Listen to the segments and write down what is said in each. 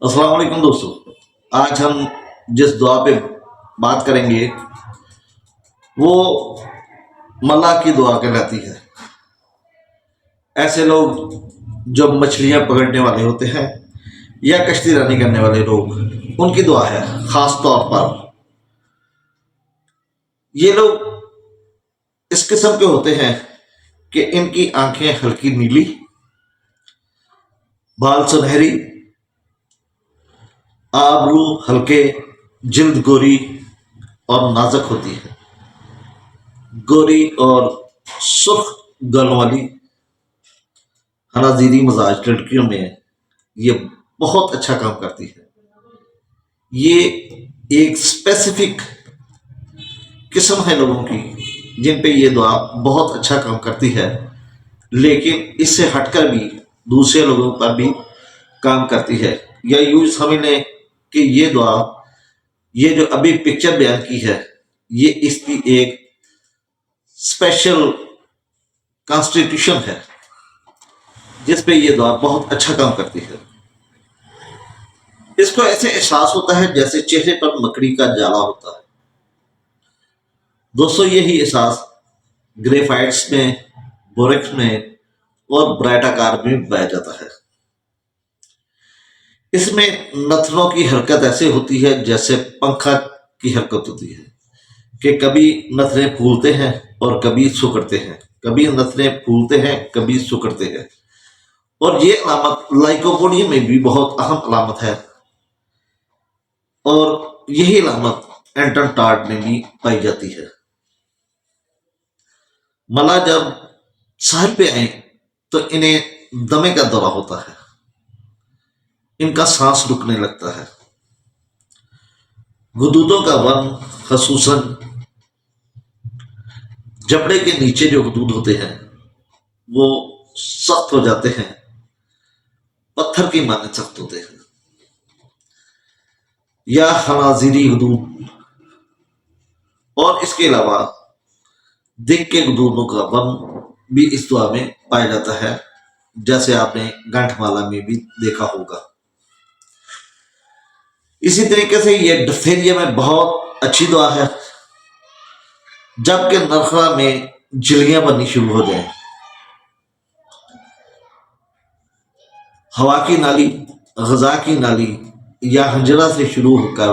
अस्सलाम वालेकुम दोस्तों। आज हम जिस दुआ पे बात करेंगे वो मल्लाह की दुआ कहलाती है। ऐसे लोग जो मछलियां पकड़ने वाले होते हैं या कश्ती रानी करने वाले लोग, उनकी दुआ है। खास तौर पर ये लोग इस किस्म के होते हैं कि इनकी आंखें हल्की नीली, बाल सुनहरी, आबरू हल्के, जिल्द गोरी और नाजुक होती है। गोरी और सुर्ख गलों वाली हनाजीरी मजाज लड़कियों में ये बहुत अच्छा काम करती है। ये एक स्पेसिफिक किस्म है लोगों की जिन पे ये दुआ बहुत अच्छा काम करती है, लेकिन इससे हटकर भी दूसरे लोगों पर भी काम करती है। या यूं समझ लें कि ये दुआ, ये जो अभी पिक्चर बयान की है, ये इसकी एक स्पेशल कॉन्स्टिट्यूशन है जिस पे ये दुआ बहुत अच्छा काम करती है। इसको ऐसे एहसास होता है जैसे चेहरे पर मकड़ी का जाला होता है। दोस्तों, यही एहसास ग्रेफाइट्स में, बोरेक्स में और ब्राइट आकार में पाया जाता है। इसमें नथनों की हरकत ऐसे होती है जैसे पंखा की हरकत होती है कि कभी नथने फूलते हैं और कभी सुकड़ते हैं, कभी नथने फूलते हैं, कभी सुकड़ते हैं। और ये अलामत लाइकोपोडिया में भी बहुत अहम अलामत है, और यही अलामत एंटन टार्ड में भी पाई जाती है। मला जब साहिल पे आए तो इन्हें दमे का दौरा होता है, इनका सांस रुकने लगता है। गुदूदों का वर्ण, खसूसन जबड़े के नीचे जो गुदूद होते हैं वो सख्त हो जाते हैं, पत्थर की माने सख्त होते हैं। या खनाजीरी गुदूद, और इसके अलावा दिल के गुदूदों का वर्ण भी इस दुआ में पाया जाता है, जैसे आपने गांठमाला में भी देखा होगा। इसी तरीके से ये डिप्थीरिया में बहुत अच्छी दुआ है। जबकि नरखा में झिल्लियां बननी शुरू हो जाए, हवा की नाली, गजा की नाली या हंजरा से शुरू होकर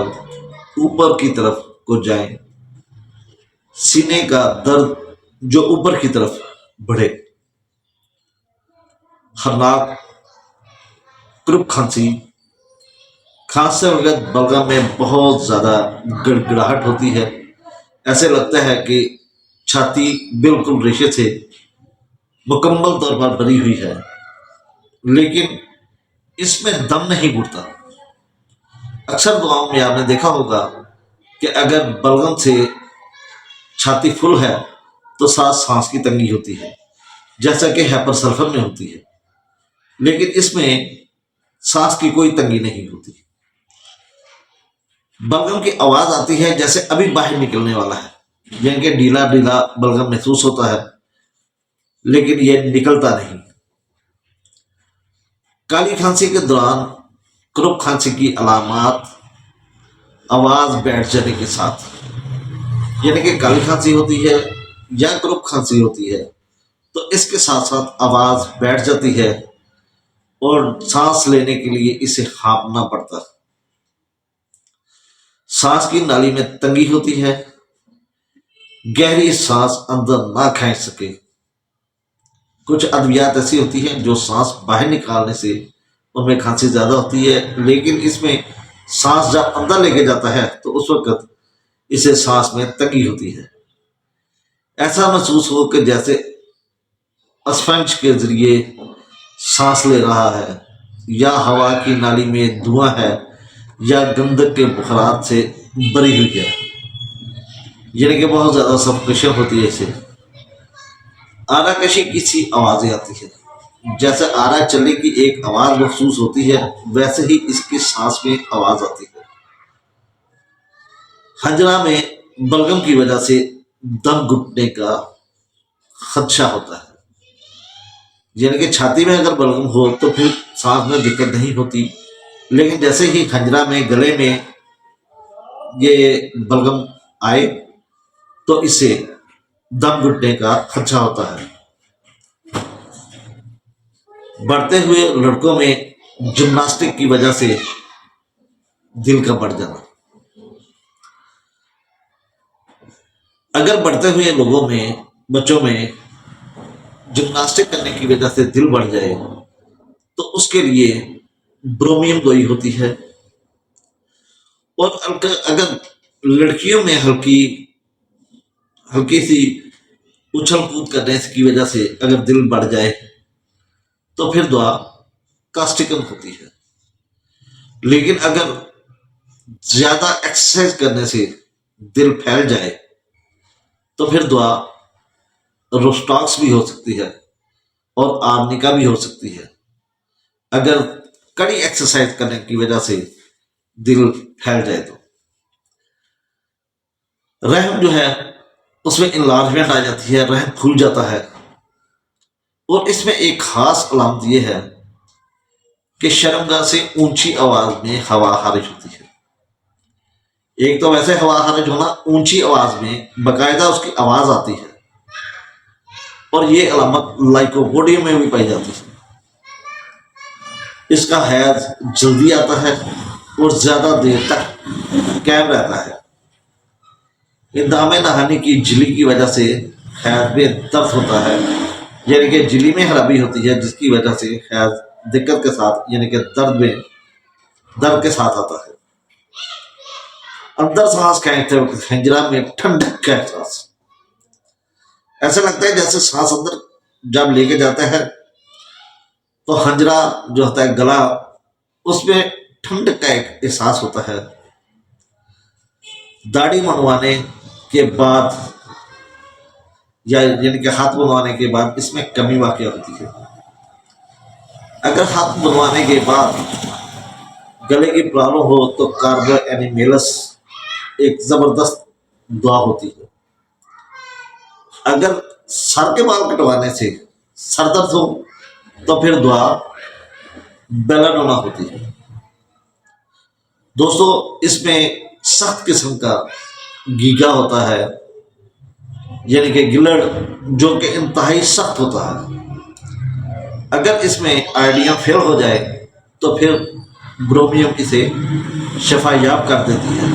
ऊपर की तरफ को जाए, सीने का दर्द जो ऊपर की तरफ बढ़े, खरनाक, क्रुप खांसी, खांसते वक्त बलगम में बहुत ज्यादा गड़गड़ाहट होती है। ऐसे लगता है कि छाती बिल्कुल रेशे से मुकम्मल तौर पर भरी हुई है, लेकिन इसमें दम नहीं घुटता। अक्सर दुआओं में आपने देखा होगा कि अगर बलगम से छाती फुल है तो साथ सांस की तंगी होती है, जैसा कि हाइपरसल्फर में होती है, लेकिन इसमें सांस की कोई तंगी नहीं होती। बलगम की आवाज आती है जैसे अभी बाहर निकलने वाला है, यानी कि ढीला ढीला बलगम महसूस होता है, लेकिन यह निकलता नहीं। काली खांसी के दौरान क्रुप खांसी की अलामत आवाज बैठ जाने के साथ, यानी कि काली खांसी होती है या क्रुप खांसी होती है तो इसके साथ साथ आवाज बैठ जाती है और सांस लेने के लिए इसे हाँफना पड़ता है। सांस की नाली में तंगी होती है, गहरी सांस अंदर ना खींच सके। कुछ अद्वियात ऐसी होती हैं जो सांस बाहर निकालने से उनमें खांसी ज्यादा होती है, लेकिन इसमें सांस जब अंदर लेके जाता है तो उस वक्त इसे सांस में तंगी होती है। ऐसा महसूस हो कि जैसे स्पंज के जरिए सांस ले रहा है, या हवा की नाली में धुआं है, या गंधक के बुखारात से भरी हुई है, यानी कि बहुत ज्यादा सफोकेशन होती है। इसे आराकशी की सी आवाजें आती है, जैसे आरा चलने की एक आवाज महसूस होती है, वैसे ही इसकी सांस में आवाज आती है। हंजरा में बलगम की वजह से दम घुटने का खदशा होता है, यानी कि छाती में अगर बलगम हो तो फिर सांस में दिक्कत नहीं होती, لیکن جیسے ہی کھنجرا میں گلے میں یہ بلغم آئے تو اسے دم گھٹنے کا خدشہ ہوتا ہے۔ بڑھتے ہوئے لڑکوں میں جمناسٹک کی وجہ سے دل کا بڑھ جانا، اگر بڑھتے ہوئے لوگوں میں بچوں میں جمناسٹک کرنے کی وجہ سے دل بڑھ جائے تو اس کے لیے برومیم گوئی ہوتی ہے، اور اگر لڑکیوں میں ہلکی سی اچھل کود کرنے کی وجہ سے اگر دل بڑھ جائے تو پھر دعا کاسٹکم ہوتی ہے۔ لیکن اگر زیادہ ایکسرسائز کرنے سے دل پھیل جائے تو پھر دعا روسٹاکس بھی ہو سکتی ہے اور آرنیکا بھی ہو سکتی ہے، اگر کڑی ایکسرسائز کرنے کی وجہ سے دل پھیل جائے تو۔ رحم جو ہے اس میں انلارجمنٹ آ جاتی ہے، رحم کھل جاتا ہے، اور اس میں ایک خاص علامت یہ ہے کہ شرمگاہ سے اونچی آواز میں ہوا خارج ہوتی ہے۔ ایک تو ویسے ہوا خارج ہونا، اونچی آواز میں باقاعدہ اس کی آواز آتی ہے، اور یہ علامت لائکوپوڈیم میں بھی پائی جاتی ہے۔ اس کا حیض جلدی آتا ہے اور زیادہ دیر تک قائم رہتا ہے۔ اندام نہانی کی جھلی کی وجہ سے حیض میں درد ہوتا ہے، یعنی کہ جھلی میں خرابی ہوتی ہے جس کی وجہ سے حیض دقت کے ساتھ یعنی کہ درد کے ساتھ آتا ہے۔ اندر سانس کھینچتے وقت کھنجرا میں ٹھنڈک کا احساس، ایسا لگتا ہے جیسے سانس اندر جب لے کے جاتا ہے تو ہنجرا جو ہوتا ہے گلا، اس میں ٹھنڈک کا ایک احساس ہوتا ہے۔ داڑھی منڈوانے کے بعد یعنی کہ ہاتھ بنوانے کے بعد اس میں کمی واقع ہوتی ہے۔ اگر ہاتھ بنوانے کے بعد گلے کی پرابلم ہو تو کاربو اینیمیلس ایک زبردست دعا ہوتی ہے۔ اگر سر کے بال کٹوانے سے سر درد ہو تو پھر دعا بیلاڈونا ہوتی ہے۔ دوستو اس میں سخت قسم کا گیگا ہوتا ہے، یعنی کہ گلڑ جو کہ انتہائی سخت ہوتا ہے۔ اگر اس میں آئیڈیم فیل ہو جائے تو پھر برومیم اسے شفا یاب کر دیتی ہے۔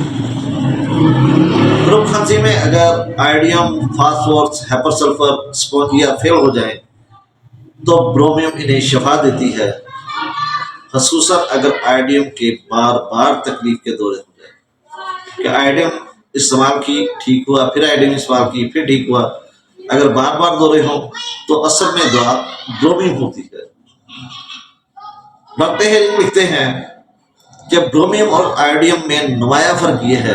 گروپ کھانسی میں اگر آئیڈیم، فاسفورس، ہیپر سلفر، اسپونجیا فیل ہو جائیں تو برومیم انہیں شفا دیتی ہے، خصوصاً اگر آئیڈیم کے بار بار تکلیف کے دورے ہو جائیں کہ آئیڈیم استعمال کی ٹھیک ہوا، پھر آئیڈیم استعمال کی پھر ٹھیک ہوا، اگر بار بار دورے ہوں تو اصل میں دعا برومیم ہوتی ہے۔ ڈاکٹر ہیرنگ لکھتے ہیں کہ برومیم اور آئیڈیم میں نمایاں فرق یہ ہے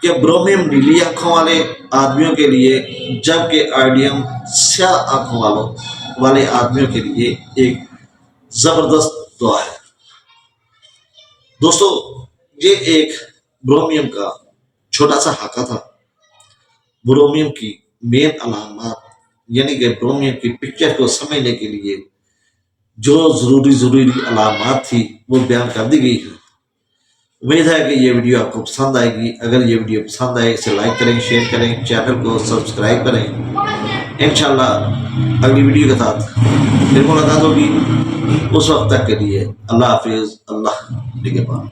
کہ برومیم نیلی آنکھوں والے آدمیوں کے لیے جبکہ آئیڈیم سیاہ آنکھوں والے آدمیوں کے لیے ایک زبردست دعا ہے۔ دوستو یہ ایک برومیم کا چھوٹا سا خاکہ تھا۔ برومیم کی مین علامات یعنی کہ برومیم کی پکچر کو سمجھنے کے لیے جو ضروری علامات تھی وہ بیان کر دی گئی ہے۔ امید ہے کہ یہ ویڈیو آپ کو پسند آئے گی۔ اگر یہ ویڈیو پسند آئے اسے لائک کریں، شیئر کریں، چینل کو سبسکرائب کریں۔ انشاءاللہ اگلی ویڈیو کے ساتھ پھر ملاقات ہوگی، اس وقت تک کے لیے اللہ حافظ، اللہ نگہبان۔